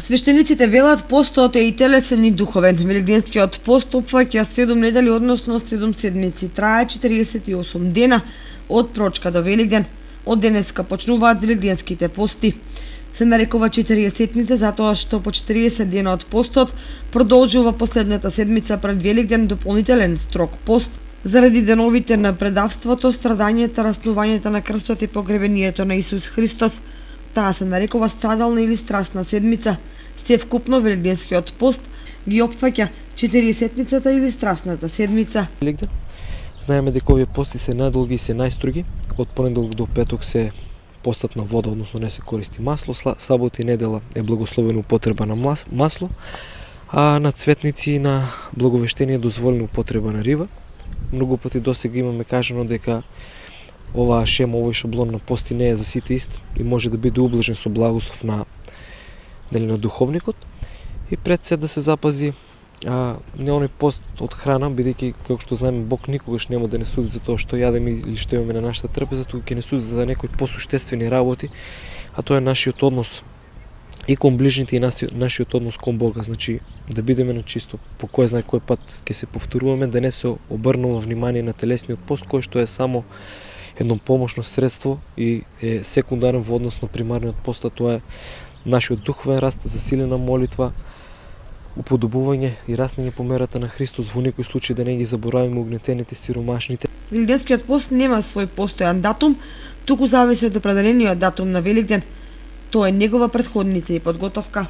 Свештениците велат постот е и телесен и духовен. Великденскиот пост опфаќа 7 недели, односно 7 седмици. Трае 48 дена од прочка до Великден. Од денеска почнуваат великденските пости. Се нарекува 40-ница затоа што по 40 дена од постот продолжува последната седмица пред Великден дополнителен строг пост заради деновите на предавството, страдањето, раснувањето на крстот и погребението на Исус Христос. Таа се нарекува страдална или страстна седмица. Севкупно великденскиот пост ги опфаќа 40-ницата или страстната седмица. Великден. Знаеме дека овие пости се најдолги и се најстроги. Од понеделник до петок се постат на вода, односно не се користи масло. Сабота и недела е благословена употреба на масло, а на цветници и на благовештение е дозволена употреба на риба. Многу пати досега имаме кажано дека оваа шема, овој шаблон на пости не е за сите ист и може да биде ублажен со благослов на духовникот. И пред се да се запази не оној пост од храна, бидејќи како што знаеме Бог никогаш нема да не суди за тоа што јадеме или што имаме на нашата трпеза, туку ќе не суди за некои посуштествени работи, а тоа е нашиот однос и кон ближните и нашиот однос кон Бога. Значи да бидеме на чисто, по кој знае кој пат ќе се повторуваме, да не се обрнува внимание на телесниот пост, кој што е само едно помошно средство и е секундарен во однос на примарниот пост, а тоа е нашиот духовен раст, засилена молитва, уподобување и раснење по мерата на Христос, во некој случај да не ги забораваме угнетените, сиромашните. Великденскиот пост нема свој постојан датум, туку зависи од определениот датум на Великден. Тоа е негова претходница и подготовка.